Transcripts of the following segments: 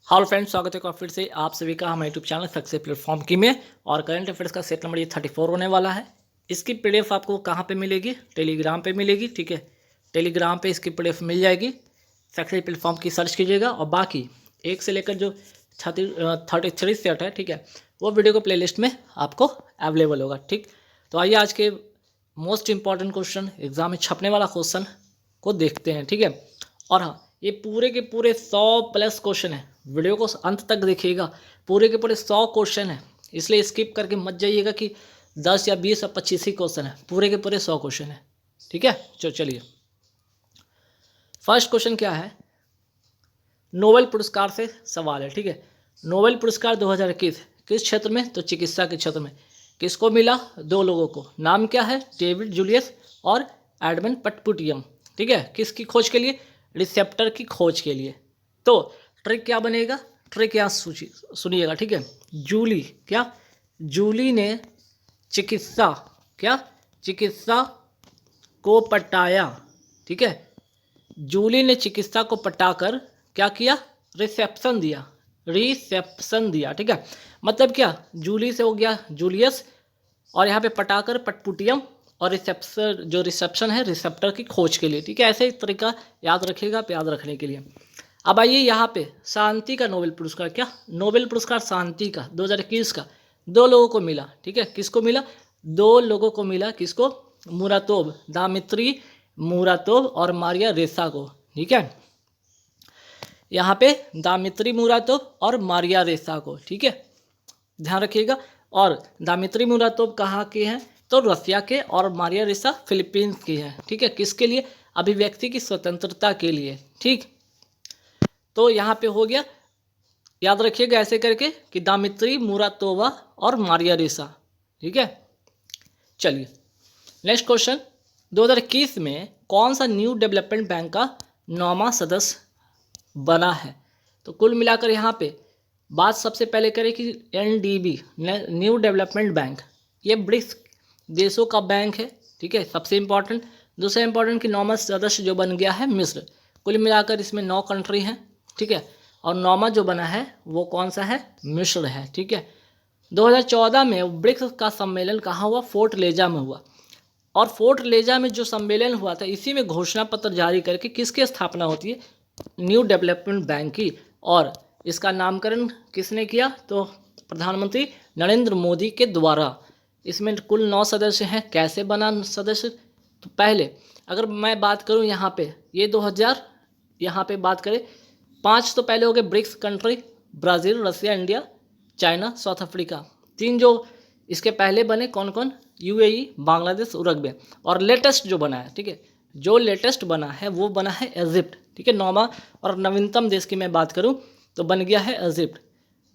Hello friends, स्वागत है एक बार फिर से आप सभी का हमारे यूट्यूब चैनल सक्सेस प्लेटफॉर्म की में। और करंट अफेयर्स का सेट नंबर ये 34 होने वाला है। इसकी पीडीएफ आपको कहाँ पे मिलेगी? टेलीग्राम पे मिलेगी। ठीक है, टेलीग्राम पे इसकी पीडीएफ मिल जाएगी। सक्सेस प्लेटफॉर्म की सर्च कीजिएगा और बाकी एक से लेकर जो 33 सेट है, ठीक है, वो वीडियो को प्लेलिस्ट में आपको अवेलेबल होगा। ठीक, तो आइए आज के मोस्ट इंपॉर्टेंट क्वेश्चन, एग्जाम में छपने वाला क्वेश्चन को देखते हैं। ठीक है, और हाँ, ये पूरे के पूरे 100+ क्वेश्चन है। वीडियो को अंत तक देखिएगा, पूरे के पूरे 100 क्वेश्चन है, इसलिए स्किप करके मत जाइएगा कि 10 या 20 या 25 ही क्वेश्चन है। पूरे के पूरे 100 क्वेश्चन है। ठीक है, चलिए फर्स्ट क्वेश्चन क्या है। नोबेल पुरस्कार से सवाल है। ठीक है, नोबेल पुरस्कार 2021 किस क्षेत्र में? तो चिकित्सा के क्षेत्र में। किसको मिला? 2 लोगों को। नाम क्या है? डेविड जूलियस और एडमंड पटपुटियम। ठीक है, किसकी खोज के लिए? रिसेप्टर की खोज के लिए। तो ट्रिक क्या बनेगा? ट्रिक यहाँ सुनिएगा। ठीक है, जूली ने चिकित्सा को पटाया। ठीक है, जूली ने चिकित्सा को पटाकर क्या किया? रिसेप्शन दिया। ठीक है, मतलब क्या? जूली से हो गया जूलियस और यहाँ पे पटाकर पटपुटियम, और रिसेप्शन है रिसेप्टर की खोज के लिए। ठीक है, ऐसे ही तरीका याद रखिएगा, याद रखने के लिए। अब आइए यहाँ पे शांति का नोबेल पुरस्कार, क्या नोबेल पुरस्कार शांति का 2021 का 2 लोगों को मिला। ठीक है, किसको मिला? 2 लोगों को मिला। किसको? मुरातोव, दामित्री मुरातोव और मारिया रेसा को। ठीक है, यहाँ पे दामित्री मुरातोव और मारिया रेसा को। ठीक है, ध्यान रखिएगा। और दामित्री मुरातोव कहाँ के हैं? तो रसिया के, और मारिया रेसा फिलीपींस की है। ठीक है, किसके लिए? अभिव्यक्ति की स्वतंत्रता के लिए। ठीक, तो यहाँ पे हो गया, याद रखिएगा ऐसे करके कि दामित्री मुरातोवा और मारिया रेसा। ठीक है, चलिए नेक्स्ट क्वेश्चन। 2021 में कौन सा न्यू डेवलपमेंट बैंक का 9वां सदस्य बना है? तो कुल मिलाकर यहाँ पे बात सबसे पहले करें कि NDB, न्यू डेवलपमेंट बैंक, ये ब्रिक्स देशों का बैंक है। ठीक है, सबसे इम्पोर्टेंट। दूसरा इम्पोर्टेंट कि 9वां सदस्य जो बन गया है मिस्र। कुल मिलाकर इसमें 9 कंट्री हैं। ठीक है, और 9वां जो बना है वो कौन सा है? मिस्र है। ठीक है, 2014 में ब्रिक्स का सम्मेलन कहाँ हुआ? फोर्ट लेजा में हुआ। और फोर्ट लेजा में जो सम्मेलन हुआ था, इसी में घोषणा पत्र जारी करके किसकी स्थापना होती है? न्यू डेवलपमेंट बैंक की। और इसका नामकरण किसने किया? तो प्रधानमंत्री नरेंद्र मोदी के द्वारा। इसमें कुल 9 सदस्य हैं। कैसे बना सदस्य? तो पहले अगर मैं बात करूं यहाँ पे, ये 2000, यहाँ पे बात करें 5 तो पहले हो गए ब्रिक्स कंट्री, ब्राज़ील, रसिया, इंडिया, चाइना, साउथ अफ्रीका। 3 जो इसके पहले बने कौन कौन? UAE, Bangladesh, Uruguay. और लेटेस्ट जो बना है, ठीक है, जो लेटेस्ट बना है वो बना है इजिप्ट। ठीक है, 9वां और नवीनतम देश की मैं बात करूं तो बन गया है इजिप्ट।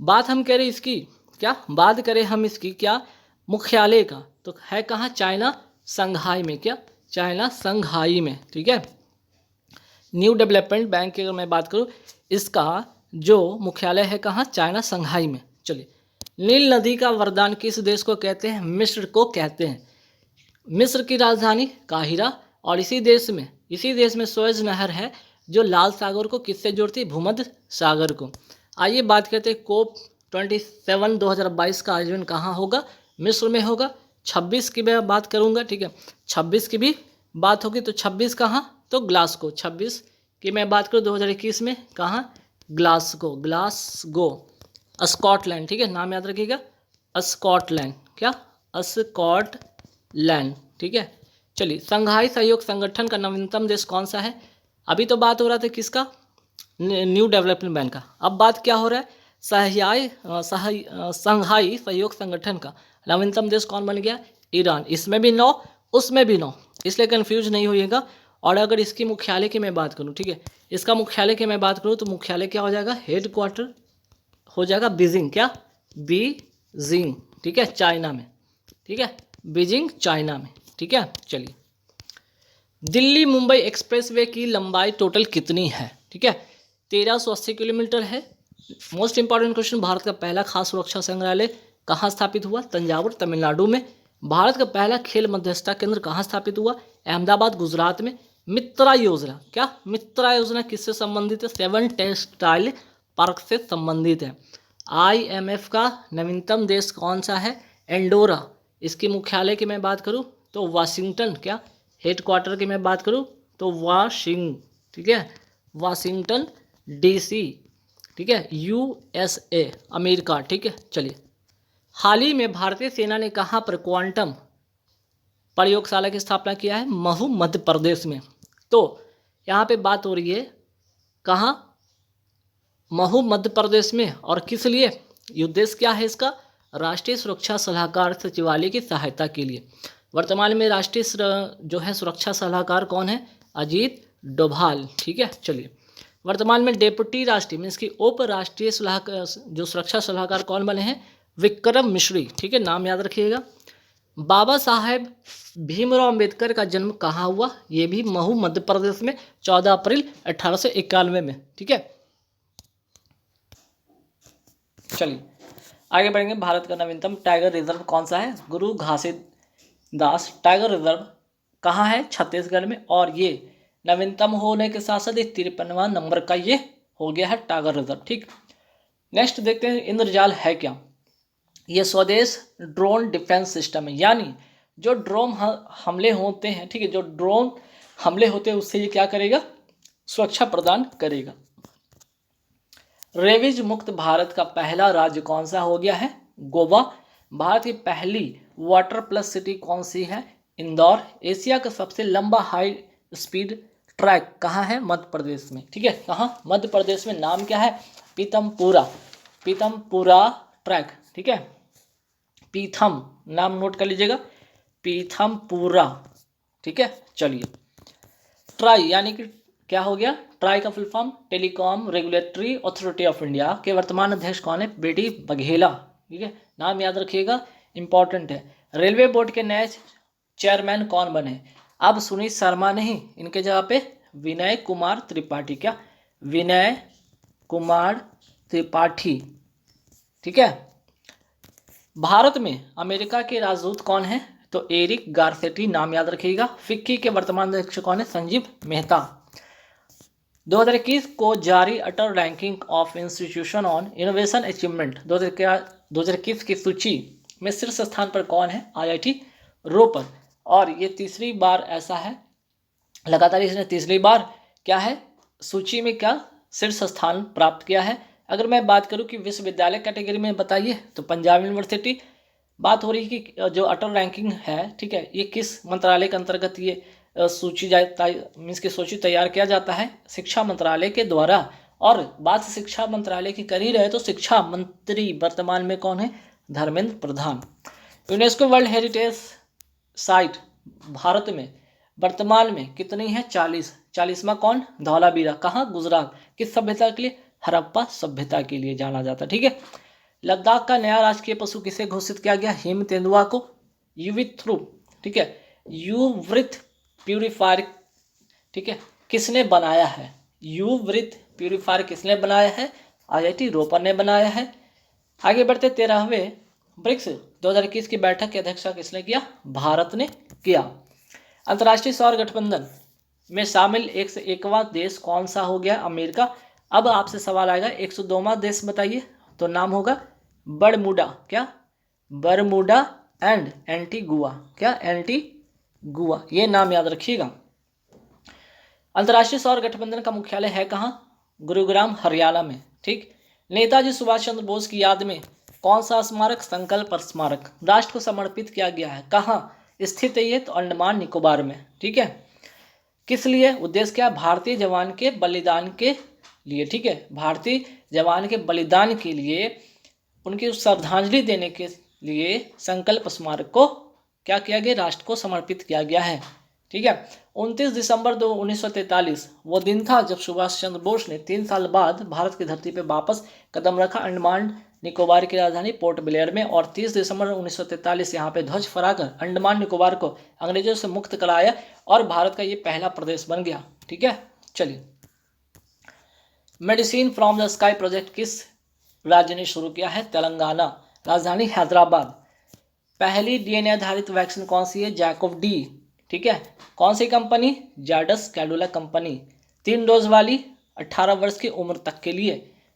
बात हम करें इसकी, क्या बात करें हम इसकी, क्या मुख्यालय का, तो है कहाँ? चाइना संघाई में। क्या? चाइना संघाई में। ठीक है, न्यू डेवलपमेंट बैंक की अगर मैं बात करूं, इसका जो मुख्यालय है कहाँ? चाइना संघाई में। चलिए, नील नदी का वरदान किस देश को कहते हैं? मिस्र को कहते हैं। मिस्र की राजधानी काहिरा, और इसी देश में सुएज नहर है जो लाल सागर को किससे जोड़ती है? भूमध्य सागर को। आइए बात करते हैं COP 27 2022 का आयोजन कहाँ होगा? मिस्र में होगा। 26 की मैं बात करूँगा। ठीक है, 26 की भी बात होगी तो 26 कहाँ? तो ग्लासगो। 26 की मैं बात करूँ 2021 में कहाँ? Glasgow Scotland. ठीक है, नाम याद रखिएगा, स्कॉटलैंड। क्या? स्कॉटलैंड। ठीक है, चलिए, संघाई सहयोग संगठन का नवीनतम देश कौन सा है? अभी तो बात हो रहा था किसका? न्यू डेवलपमेंट बैंक का। अब बात क्या हो रहा है? संघाई सहयोग संगठन का नवीनतम देश कौन बन गया? ईरान। इसमें भी 9, उसमें भी 9, इसलिए कंफ्यूज नहीं होइएगा। और अगर इसकी मुख्यालय की मैं बात करूँ, ठीक है, इसका मुख्यालय की मैं बात करूँ तो मुख्यालय क्या हो जाएगा? हेडक्वार्टर हो जाएगा बीजिंग। क्या? बीजिंग। ठीक है, चाइना में। ठीक है, बीजिंग चाइना में। ठीक है, चलिए, दिल्ली मुंबई एक्सप्रेसवे की लंबाई टोटल कितनी है? ठीक है, 1380 किलोमीटर है। मोस्ट इंपॉर्टेंट क्वेश्चन, भारत का पहला खास सुरक्षा संग्रहालय कहाँ स्थापित हुआ? तंजावुर, तमिलनाडु में। भारत का पहला खेल मध्यस्थता केंद्र कहाँ स्थापित हुआ? अहमदाबाद, गुजरात में। मित्रा योजना, क्या मित्रा योजना किससे संबंधित है? 7 टेक्सटाइल पार्क से संबंधित है। IMF का नवीनतम देश कौन सा है? एंडोरा। इसके मुख्यालय की मैं बात करूं तो वाशिंगटन, क्या हेडक्वार्टर की मैं बात करूं तो ठीक है, वाशिंगटन DC, ठीक है, USA, अमेरिका। ठीक है, चलिए। हाल ही में भारतीय सेना ने कहाँ पर क्वांटम प्रयोगशाला की स्थापना किया है? महू, मध्य प्रदेश में। तो यहाँ पे बात हो रही है कहाँ? महू, मध्य प्रदेश में। और किस लिए? उद्देश्य क्या है इसका? राष्ट्रीय सुरक्षा सलाहकार सचिवालय की सहायता के लिए। वर्तमान में राष्ट्रीय जो है सुरक्षा सलाहकार कौन है? अजीत डोभाल। ठीक है, चलिए। वर्तमान में डेप्यूटी राष्ट्रीय मीन्स की उप राष्ट्रीय सलाहकार जो सुरक्षा सलाहकार कौन बने हैं? विक्रम मिश्री। ठीक है, नाम याद रखिएगा। बाबा साहेब भीमराव अम्बेडकर का जन्म कहाँ हुआ? ये भी महू, मध्य प्रदेश में 14 अप्रैल 1891 में। ठीक है, चलिए आगे बढ़ेंगे। भारत का नवीनतम टाइगर रिजर्व कौन सा है? गुरु घासीदास टाइगर रिजर्व कहाँ है? छत्तीसगढ़ में। और ये नवीनतम होने के साथ साथ 53वां नंबर का ये हो गया है टाइगर रिजर्व। ठीक, नेक्स्ट देखते हैं इंद्रजाल है क्या? ये स्वदेश ड्रोन डिफेंस सिस्टम है, यानी जो ड्रोन हमले होते हैं, ठीक है, जो ड्रोन हमले होते हैं उससे ये क्या करेगा? सुरक्षा प्रदान करेगा। रेबीज मुक्त भारत का पहला राज्य कौन सा हो गया है? गोवा। भारत की पहली वाटर प्लस सिटी कौन सी है? इंदौर। एशिया का सबसे लंबा हाई स्पीड ट्रैक कहाँ है? मध्य प्रदेश में। ठीक है, कहाँ? मध्य प्रदेश में। नाम क्या है? पीतमपुरा ट्रैक। ठीक है, पीथम नाम नोट कर लीजिएगा, पीथमपुरा। ठीक है, चलिए। ट्राई यानी कि क्या हो गया? ट्राई का full form telecom regulatory authority of India के वर्तमान अध्यक्ष कौन है? बीडी बघेला। ठीक है, नाम याद रखिएगा, इंपॉर्टेंट है। रेलवे बोर्ड के नए चेयरमैन कौन बने? अब सुनीत शर्मा नहीं, इनके जगह पे विनय कुमार त्रिपाठी। क्या? विनय कुमार त्रिपाठी। ठीक है। भारत में अमेरिका के राजदूत कौन है? तो एरिक गारसेटी, नाम याद रखिएगा। फिक्की के वर्तमान अध्यक्ष कौन है? संजीव मेहता। 2021 को जारी Atal ranking of institution on innovation achievement 2021 की सूची में शीर्ष स्थान पर कौन है? IIT रोपर। और ये तीसरी बार ऐसा है, लगातार इसने तीसरी बार क्या है सूची में क्या शीर्ष स्थान प्राप्त किया है। अगर मैं बात करूं कि विश्वविद्यालय कैटेगरी में बताइए तो पंजाब यूनिवर्सिटी। बात हो रही है कि जो अटल रैंकिंग है, ठीक है, ये किस मंत्रालय के अंतर्गत ये सूची मीन्स की सूची तैयार किया जाता है? शिक्षा मंत्रालय के द्वारा। और बात शिक्षा मंत्रालय की कर ही रहे तो शिक्षा मंत्री वर्तमान में कौन है? Dharmendra Pradhan. UNESCO world heritage site Bharat में वर्तमान में कितनी है? 40वां कौन? धौलावीरा। कहाँ? गुजरात। किस सभ्यता के लिए? हड़प्पा सभ्यता के लिए जाना जाता। ठीक है। लद्दाख का नया राजकीय पशु किसे घोषित किया गया? हिम तेंदुआ को। युविथ्रु, ठीक है, युवृत प्यूरिफायर, ठीक है, किसने बनाया है? युवृत प्यूरिफायर किसने बनाया है? IIT रोपर ने बनाया है। आगे बढ़ते 13वें ब्रिक्स 2021 की बैठक की अध्यक्षता किसने किया? भारत ने किया। अंतर्राष्ट्रीय सौर गठबंधन में शामिल 101वां देश कौन सा हो गया? अमेरिका। अब आपसे सवाल आएगा 102वां देश बताइए, तो नाम होगा बरमूडा। क्या? Bermuda and Antigua. क्या? एंटीगुआ, ये नाम याद रखिएगा। अंतर्राष्ट्रीय सौर गठबंधन का मुख्यालय है कहाँ? गुरुग्राम, हरियाणा में। ठीक। नेताजी सुभाष चंद्र बोस की याद में कौन सा स्मारक? संकल्प स्मारक राष्ट्र को समर्पित किया गया है। कहाँ स्थित है ये? तो अंडमान निकोबार में। ठीक है। किस लिए? उद्देश्य क्या? भारतीय जवान के बलिदान के लिए। ठीक है, भारतीय जवान के बलिदान के लिए उनकी श्रद्धांजलि देने के लिए संकल्प स्मारक को क्या किया गया? राष्ट्र को समर्पित किया गया है। ठीक है। 29 दिसंबर 1943 वो दिन था जब सुभाष चंद्र बोस ने 3 साल बाद भारत की धरती पर वापस कदम रखा अंडमान निकोबार की राजधानी पोर्ट ब्लेयर में। और 30 दिसंबर 1943 यहाँ पे ध्वज फहराकर अंडमान निकोबार को अंग्रेजों से मुक्त कराया और भारत का ये पहला प्रदेश बन गया। ठीक है। चलिए, medicine from the sky project किस राज्य ने शुरू किया है? तेलंगाना। राजधानी हैदराबाद। पहली DNA आधारित वैक्सीन कौन सी है? जैकोव डी। ठीक है। कौन सी कंपनी? जाडस कैडुला कंपनी। 3 डोज वाली 18 वर्ष की उम्र तक के लिए।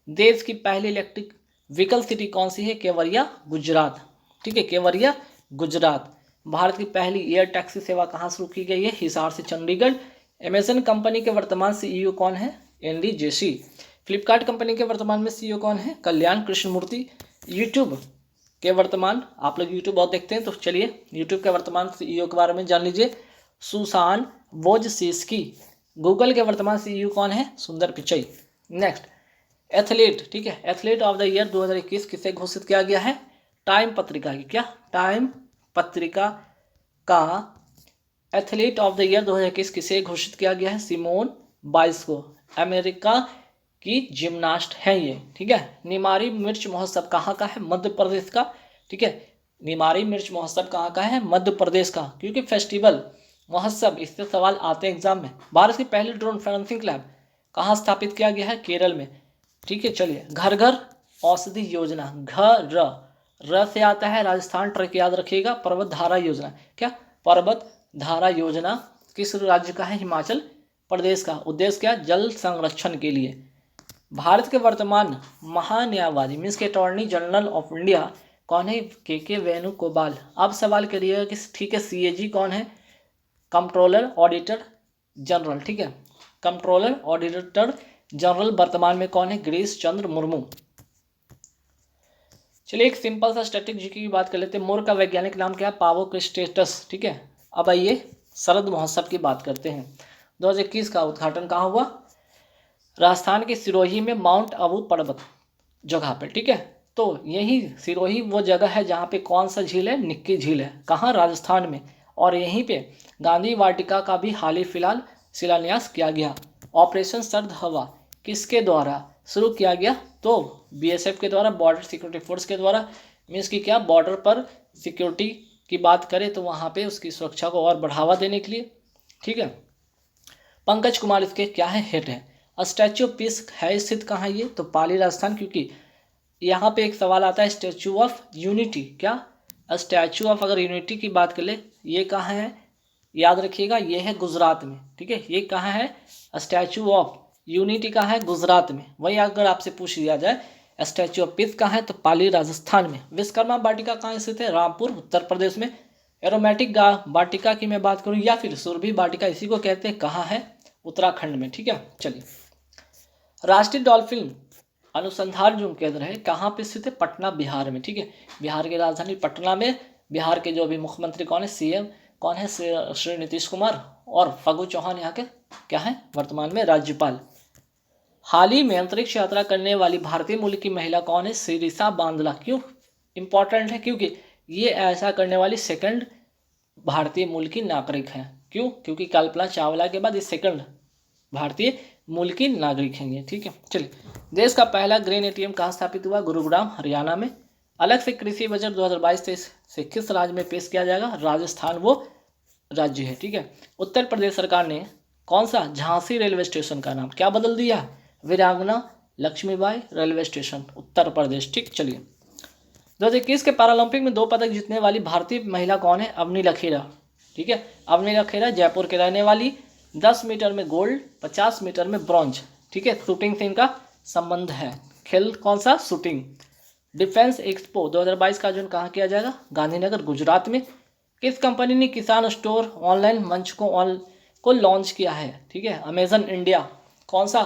देश की पहली इलेक्ट्रिक व्हीकल सिटी कौन सी है? केवड़िया, गुजरात। ठीक है, केवड़िया, गुजरात। भारत की पहली एयर टैक्सी सेवा कहाँ शुरू की गई है? हिसार से चंडीगढ़। अमेजन कंपनी के वर्तमान सीईओ कौन है? एनडी जेसी। फ्लिपकार्ट कंपनी के वर्तमान में सीईओ कौन है? कल्याण कृष्णमूर्ति। यूट्यूब के वर्तमान, आप लोग यूट्यूब बहुत देखते हैं तो चलिए यूट्यूब के वर्तमान सीईओ के बारे में जान लीजिए, सुसान वोजसिस्की। गूगल के वर्तमान सीईओ कौन है? सुंदर पिचई। Next, athlete. ठीक है, एथलीट ऑफ द ईयर 2021 किसे घोषित किया गया है? टाइम पत्रिका की, क्या? टाइम पत्रिका का एथलीट ऑफ द ईयर 2021 किसे घोषित किया गया है? सिमोन बाइल्स को। अमेरिका की जिम्नास्ट है ये। ठीक है, निमाड़ी मिर्च महोत्सव कहाँ का है? मध्य प्रदेश का। ठीक है, निमाड़ी मिर्च महोत्सव कहाँ का है? मध्य प्रदेश का। क्योंकि फेस्टिवल, महोत्सव, इससे सवाल आते हैं एग्जाम में। भारत की पहली ड्रोन फॉरेंसिक लैब कहाँ स्थापित किया गया है? केरल में। ठीक है, चलिए, घर घर औषधि योजना, घर र से आता है राजस्थान, ट्रक याद रखिएगा। पर्वत धारा योजना, क्या? पर्वत धारा योजना किस राज्य का है? हिमाचल प्रदेश का। उद्देश्य क्या? जल संरक्षण के लिए। भारत के वर्तमान महान्यायवादी मीन्स के अटॉर्नी जनरल ऑफ इंडिया कौन है? के वेणुगोपाल। अब सवाल करिएगा कि ठीक है, सीएजी कौन है? Controller auditor general. ठीक है, कंट्रोलर ऑडिटर जनरल वर्तमान में कौन है? गिरीश चंद्र मुर्मू। चलिए, एक सिंपल सा स्टैटिक जीके की बात कर लेते हैं। मोर का वैज्ञानिक नाम क्या है? पावो क्रिस्टेटस। ठीक है, अब आइए शरद महोत्सव की बात करते हैं। 2021 का उद्घाटन कहाँ हुआ? राजस्थान के सिरोही में माउंट आबू पर्वत जगह पे। ठीक है, तो यही सिरोही वो जगह है जहाँ पे कौन सा झील है? निक्की झील है। कहाँ? राजस्थान में। और यहीं पे गांधी वाटिका का भी हाल ही फिलहाल शिलान्यास किया गया। ऑपरेशन सर्द हवा किसके द्वारा शुरू किया गया? तो बीएसएफ के द्वारा, बॉर्डर सिक्योरिटी फोर्स के द्वारा। मीन्स कि क्या, बॉर्डर पर सिक्योरिटी की बात करें तो वहाँ पे उसकी सुरक्षा को और बढ़ावा देने के लिए। ठीक है, पंकज कुमार इसके क्या है? हेड है। स्टैच्यू ऑफ पीस है स्थित कहाँ ये? तो पाली, राजस्थान। क्योंकि यहाँ पे एक सवाल आता है स्टैच्यू ऑफ यूनिटी, क्या? स्टैच्यू ऑफ अगर यूनिटी की बात कर ले, ये कहाँ है? याद रखिएगा, ये है गुजरात में। ठीक है, ये कहाँ है? स्टैच्यू ऑफ यूनिटी कहाँ है? गुजरात में। वही अगर आपसे पूछ लिया जाए स्टैच्यू ऑफ पीस कहाँ है? तो पाली, राजस्थान में। विश्वकर्मा वाटिका कहाँ स्थित है? रामपुर, उत्तर प्रदेश में। एरोमेटिक वाटिका की मैं बात करूँ या फिर सुरभि वाटिका, इसी को कहते हैं, कहाँ है? उत्तराखंड में। ठीक है, चलिए, राष्ट्रीय डॉल्फिन अनुसंधान जो केंद्र है कहाँ पे स्थित है? पटना, बिहार में। ठीक है, बिहार की राजधानी पटना में। बिहार के जो अभी मुख्यमंत्री कौन है? सीएम कौन है? श्री नीतीश कुमार। और फागू चौहान यहाँ के क्या है? वर्तमान में राज्यपाल। हाल ही में अंतरिक्ष यात्रा करने वाली भारतीय मूल की महिला कौन है? सिरिसा बांदला। क्यों इंपॉर्टेंट है? क्योंकि ये ऐसा करने वाली सेकंड भारतीय मूल की नागरिक है। क्यों? क्योंकि कल्पना चावला के बाद ये सेकंड भारतीय मूल की नागरिक हैं ये। ठीक है, चलिए, देश का पहला ग्रेन एटीएम कहाँ स्थापित हुआ? गुरुग्राम, हरियाणा में। अलग से कृषि बजट 2022-23 से किस राज्य में पेश किया जाएगा? राजस्थान वो राज्य है। ठीक है, उत्तर प्रदेश सरकार ने कौन सा झांसी रेलवे स्टेशन का नाम क्या बदल दिया? वीरांगना लक्ष्मीबाई रेलवे स्टेशन, उत्तर प्रदेश। ठीक, चलिए, 2021 के पैरालंपिक में 2 पदक जीतने वाली भारतीय महिला कौन है? अवनी लखेरा। ठीक है, अवनी लखेरा जयपुर के रहने वाली। 10 मीटर में गोल्ड, 50 मीटर में ब्रॉन्ज। ठीक है, शूटिंग से इनका संबंध है। खेल कौन सा? शूटिंग। डिफेंस एक्सपो 2022 का आयोजन कहाँ किया जाएगा? गांधीनगर, गुजरात में। किस कंपनी ने किसान स्टोर ऑनलाइन मंच को लॉन्च किया है? ठीक है, अमेजन इंडिया। कौन सा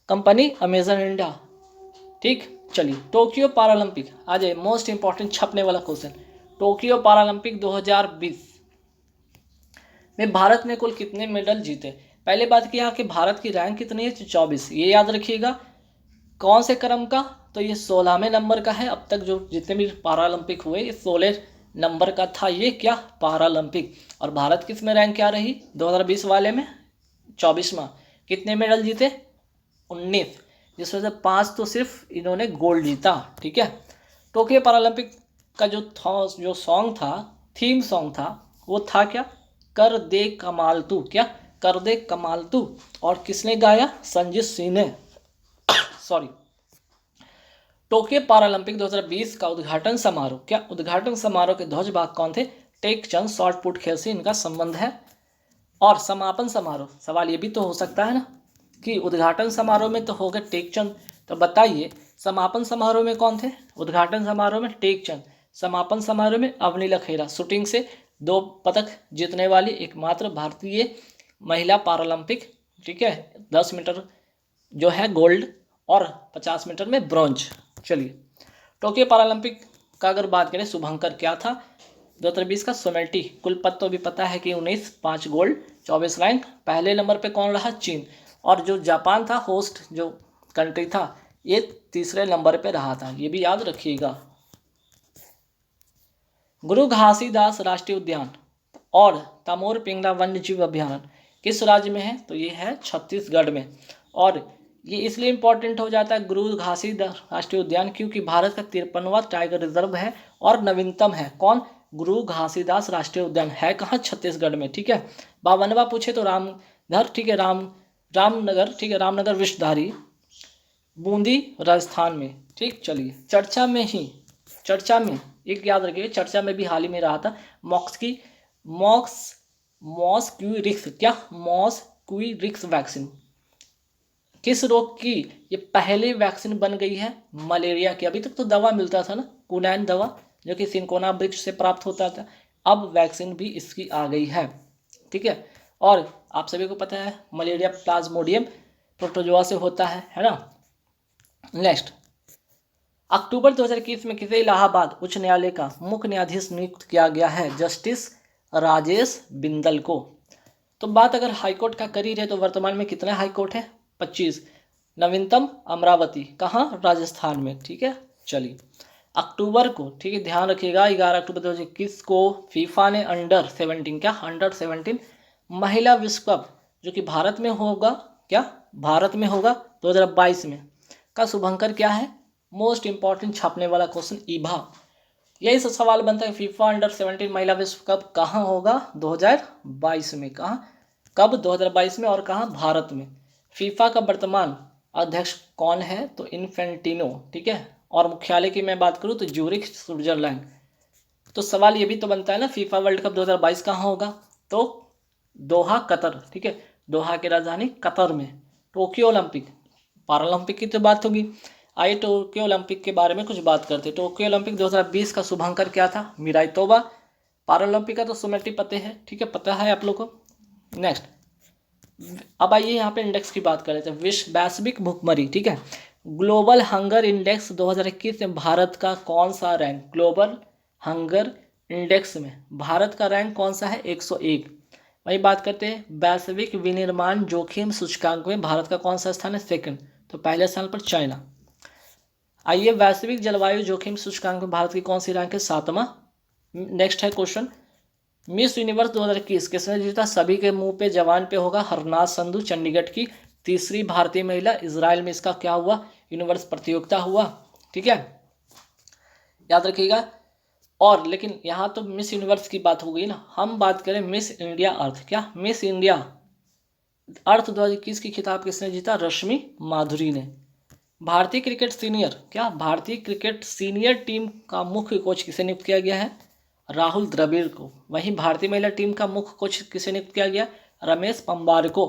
कंपनी? Amazon India. ठीक, चलिए, टोक्यो पैरालंपिक आ जाए, मोस्ट इंपॉर्टेंट छपने वाला क्वेश्चन। टोक्यो पैरालंपिक 2020 में भारत ने कुल कितने मेडल जीते? पहले बात किया कि भारत की रैंक कितनी है? 24। ये याद रखिएगा। कौन से क्रम का? तो ये 16वें नंबर का है। अब तक जो जितने भी पैरालंपिक हुए, ये 16 नंबर का था ये क्या? पैरालंपिक। और भारत किस में रैंक क्या रही? 2020 वाले में 24वां। कितने मेडल जीते? 19, जिसमें से 5 तो सिर्फ इन्होंने गोल्ड जीता। ठीक है, टोक्यो पैरालंपिक का जो सॉन्ग था, थीम सॉन्ग था, वो था क्या? कर दे कमाल तू। क्या? कर दे कमाल तू। और किसने गाया? संजीत सिंह ने। सॉरी। टोक्यो पैरालंपिक 2020 का उद्घाटन समारोह, क्या उद्घाटन समारोह के ध्वजवाहक कौन थे? टेक चंद। शॉर्ट पुट खेल से इनका संबंध है। और समापन समारोह, सवाल ये भी तो हो सकता है ना कि उद्घाटन समारोह में तो हो गए टेक चंद, तो बताइए समापन समारोह में कौन थे? उद्घाटन समारोह में टेकचंद, समापन समारोह में अवनी लखेरा, शूटिंग से 2 पदक जीतने वाली एकमात्र भारतीय महिला पैरालंपिक, ठीक है, 10 मीटर जो है गोल्ड और 50 मीटर में ब्रॉन्ज। चलिए टोक्यो पैरालंपिक का अगर बात करें, शुभंकर क्या था? 2020 का सोमेल्टी। कुलपत तो भी पता है कि 19, 5 गोल्ड, 24 रैंक। पहले नंबर पे कौन रहा? चीन। और जो जापान था होस्ट जो कंट्री था, ये तीसरे नंबर पे रहा था, ये भी याद रखिएगा। गुरु घासीदास राष्ट्रीय उद्यान और तमोर पिंगला वन्य जीव अभयारण्य किस राज्य में है? तो ये है छत्तीसगढ़ में। और ये इसलिए इम्पोर्टेंट हो जाता है गुरु घासीदास राष्ट्रीय उद्यान क्योंकि भारत का 53वां टाइगर रिजर्व है और नवीनतम है। कौन? गुरु घासीदास राष्ट्रीय उद्यान है कहाँ? छत्तीसगढ़ में, ठीक है। 52वां पूछे तो रामधर, ठीक है, रामनगर, ठीक है, रामनगर विषधारी बूंदी राजस्थान में, ठीक। चलिए चर्चा में एक याद रखिए, चर्चा में भी हाल ही में रहा था मॉस्क्यूरिक्स वैक्सीन किस रोग की ये पहली वैक्सीन बन गई है? मलेरिया की। अभी तक तो दवा मिलता था ना, कुनैन दवा, जो कि सिंकोना वृक्ष से प्राप्त होता था। अब वैक्सीन भी इसकी आ गई है, ठीक है। और आप सभी को पता है मलेरिया प्लाज्मोडियम प्रोटोजोआ से होता है ना। नेक्स्ट, अक्टूबर 2021 में किसे इलाहाबाद उच्च न्यायालय का मुख्य न्यायाधीश नियुक्त किया गया है? जस्टिस राजेश बिंदल को। तो बात अगर हाईकोर्ट का करी रहे तो वर्तमान में कितने हाईकोर्ट है? 25। नवीनतम अमरावती, कहाँ? राजस्थान में, ठीक है। चलिए अक्टूबर को, ठीक है, ध्यान रखिएगा, 11 अक्टूबर 2021 को फीफा ने अंडर 17 महिला विश्व कप जो कि भारत में होगा, क्या भारत में होगा 2022 में, का शुभंकर क्या है? मोस्ट इंपॉर्टेंट छापने वाला क्वेश्चन ईभा। यही सब सवाल बनता है, फीफा अंडर 17 महिला विश्व कप कहाँ होगा? 2022 में। कहाँ? कब? 2022 में। और कहाँ? भारत में। फीफा का वर्तमान अध्यक्ष कौन है? तो इन्फेंटिनो, ठीक है। और मुख्यालय की मैं बात करूँ तो ज्यूरिख, स्विट्जरलैंड। तो सवाल ये भी तो बनता है ना, फीफा वर्ल्ड कप 2022 कहाँ होगा? तो दोहा, कतर, ठीक है, दोहा की राजधानी कतर में। टोक्यो ओलंपिक, पैरालंपिक की तो बात होगी। आइए टोक्यो ओलंपिक के बारे में कुछ बात करते हैं। टोक्यो ओलंपिक 2020 का शुभंकर क्या था? मीराई तोबा। पैरालंपिक का तो सुमेटी पते है, ठीक है, पता है आप लोग को। नेक्स्ट, अब आइए यहाँ पे इंडेक्स की बात कर रहे थे, विश्व वैश्विक भुखमरी, ठीक है। ग्लोबल हंगर इंडेक्स 2021 में भारत का कौन सा रैंक? ग्लोबल हंगर इंडेक्स में भारत का रैंक कौन सा है? 101। वही बात करते हैं वैश्विक विनिर्माण जोखिम सूचकांक में भारत का कौन सा स्थान है? सेकंड। तो पहले स्थान पर चाइना। आइए वैश्विक जलवायु जोखिम सूचकांक में भारत की कौन सी रैंक है? 7वां। नेक्स्ट है क्वेश्चन, मिस यूनिवर्स 2021 किसने जीता? सभी के मुंह पे जवान पे होगा, हरनाथ संधू, चंडीगढ़ की तीसरी भारतीय महिला। इजराइल में इसका क्या हुआ? यूनिवर्स प्रतियोगिता हुआ, ठीक है, याद रखिएगा। और लेकिन यहाँ तो मिस यूनिवर्स की बात हो गई ना, हम बात करें मिस इंडिया अर्थ। क्या? मिस इंडिया अर्थ 2021 की खिताब किसने जीता? रश्मि माधुरी ने। भारतीय क्रिकेट सीनियर, क्या भारतीय क्रिकेट सीनियर टीम का मुख्य कोच किसे नियुक्त किया गया है? राहुल द्रविड़ को। वहीं भारतीय महिला टीम का मुख्य कोच किसे नियुक्त किया गया? रमेश पंबार को।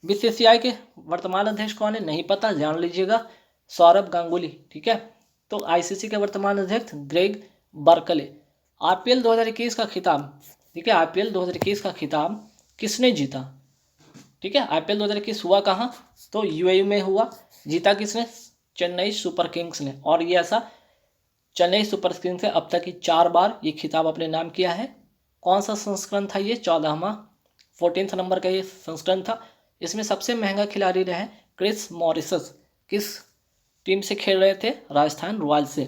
बीसीसीआई के वर्तमान अध्यक्ष कौन है? नहीं पता, जान लीजिएगा, सौरभ गांगुली, ठीक है। तो आईसीसी के वर्तमान अध्यक्ष ग्रेग बर्कले। आईपीएल 2021 का खिताब, ठीक है, आईपीएल 2021 का खिताब किसने जीता? ठीक है, आईपीएल 2021 हुआ कहाँ? तो यूएई में हुआ। जीता किसने? चेन्नई सुपर किंग्स ने। और ये ऐसा चेन्नई सुपर किंग्स से अब तक की 4 बार ये खिताब अपने नाम किया है। कौन सा संस्करण था ये? 14वां, 14th नंबर का ये संस्करण था। इसमें सबसे महंगा खिलाड़ी रहे क्रिस मॉरिस। किस टीम से खेल रहे थे? राजस्थान रॉयल्स से।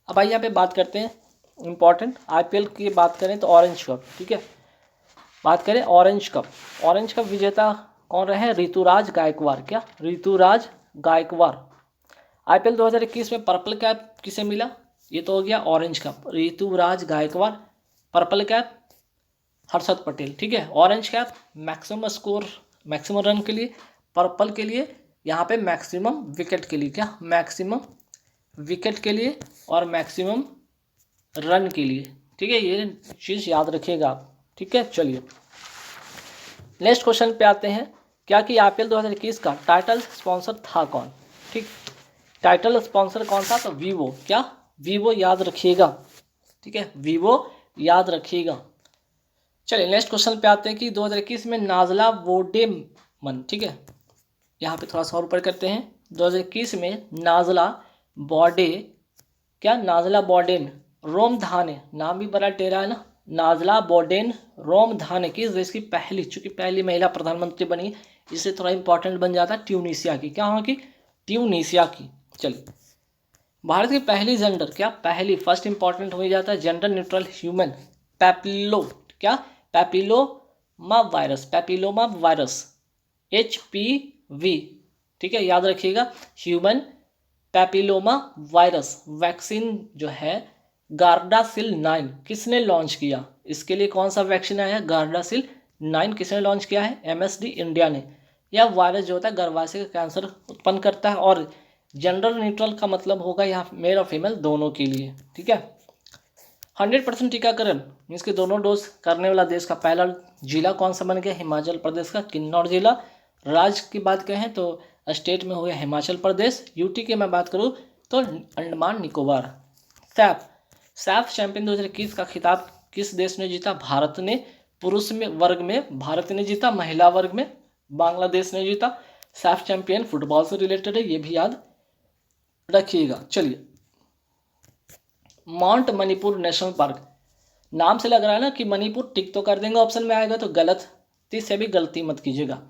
अब आइए यहाँ पे बात करते हैं इंपॉर्टेंट आईपीएल की बात करें तो ऑरेंज कप, ठीक है, बात करें ऑरेंज कप। ऑरेंज कप विजेता कौन रहे? ऋतुराज गायकवाड़। क्या? ऋतुराज गायकवाड़। आईपीएल 2021 में पर्पल कैप किसे मिला? ये तो हो गया orange cup, Ruturaj Gaikwad. Purple cap Harshad Patel, ठीक है। Orange cap maximum score, maximum run के लिए। पर्पल के लिए यहाँ पे मैक्सिमम विकेट के लिए। क्या? मैक्सिमम विकेट के लिए और मैक्सिमम रन के लिए, ठीक है, ये चीज़ याद रखिएगा आप, ठीक है। चलिए नेक्स्ट क्वेश्चन पे आते हैं, क्या कि आईपीएल 2021 का टाइटल स्पॉन्सर था कौन? ठीक, टाइटल स्पॉन्सर कौन था? तो वीवो। क्या? वीवो याद रखिएगा, ठीक है, वीवो याद रखिएगा। चलिए नेक्स्ट क्वेश्चन पे आते हैं कि 2021 में नाजला बोर्डेमन, ठीक है, यहाँ पे थोड़ा सा और ऊपर करते हैं। 2021 में नाजला बॉर्डे, क्या? नाजला बॉर्डेन रोमधाने, नाम भी बड़ा टेढ़ा है ना, नाजला बॉर्डेन रोमधाने किस देश की पहली, चूंकि पहली महिला प्रधानमंत्री बनी, इससे थोड़ा इंपॉर्टेंट बन जाता है, ट्यूनीशिया की। क्या वहाँ की? ट्यूनीशिया की। चलिए, भारत की पहली जेंडर, क्या? पहली, फर्स्ट इंपॉर्टेंट हो जाता है, जेंडर न्यूट्रल ह्यूमन पैपिलो, क्या? Papilloma virus, papilloma virus HPV, ठीक है, याद रखिएगा, ह्यूमन पैपिलोमा वायरस वैक्सीन जो है गार्डासिल 9 किसने लॉन्च किया? इसके लिए कौन सा वैक्सीन आया है? गार्डासिल 9 किसने लॉन्च किया है? MSD इंडिया ने। यह वायरस जो होता है गर्भाशय का कैंसर उत्पन्न करता है, और जेंडर न्यूट्रल का मतलब होगा यहाँ मेल और फीमेल दोनों के लिए, ठीक है। 100% टीकाकरण मीन्स कि दोनों डोज करने वाला देश का पहला जिला कौन सा बन गया? हिमाचल प्रदेश का किन्नौर जिला। राज्य की बात करें तो स्टेट में हो गया हिमाचल प्रदेश। यूटी की मैं बात करूँ तो अंडमान निकोबार। सैफ चैंपियन 2021 का खिताब किस देश ने जीता? भारत ने। पुरुष में वर्ग में भारत ने जीता, महिला वर्ग में बांग्लादेश ने जीता। सैफ चैंपियन फुटबॉल से रिलेटेड है, ये भी याद रखिएगा। चलिए, माउंट मणिपुर नेशनल पार्क, नाम से लग रहा है ना कि मणिपुर, टिक तो कर देंगे, ऑप्शन में आएगा तो गलत, से भी गलती मत कीजिएगा।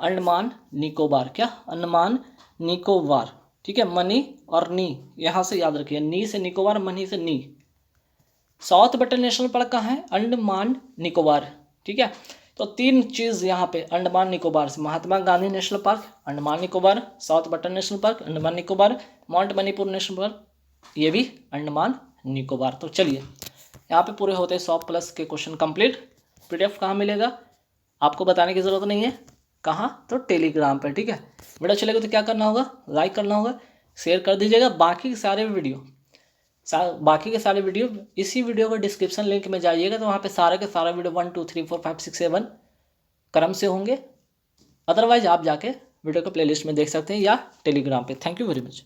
अंडमान निकोबार, क्या? अंडमान निकोबार, ठीक है, मनी और नी यहाँ से याद रखिए, नी से निकोबार, मनी से नी। साउथ बटन नेशनल पार्क कहाँ है? अंडमान निकोबार, ठीक है। तो 3 चीज़ यहाँ पे अंडमान निकोबार से, Mahatma Gandhi national park Andaman Nicobar, south Button national park Andaman Nicobar, mount Manipur national park ये भी अंडमान निकोबार। तो चलिए, यहाँ पे पूरे होते हैं 100+ के क्वेश्चन कंप्लीट। PDF कहाँ मिलेगा आपको बताने की ज़रूरत नहीं है, कहाँ? तो टेलीग्राम पर, ठीक है। वीडियो अच्छा लगे तो क्या करना होगा? लाइक करना होगा, शेयर कर दीजिएगा। बाकी के सारे वीडियो इसी वीडियो का डिस्क्रिप्शन लिंक में जाइएगा तो वहाँ पे सारे के सारा वीडियो 1 2 3 4 5 6 7 क्रम से होंगे। अदरवाइज आप जाके वीडियो को प्लेलिस्ट में देख सकते हैं या टेलीग्राम पे। Thank you very much.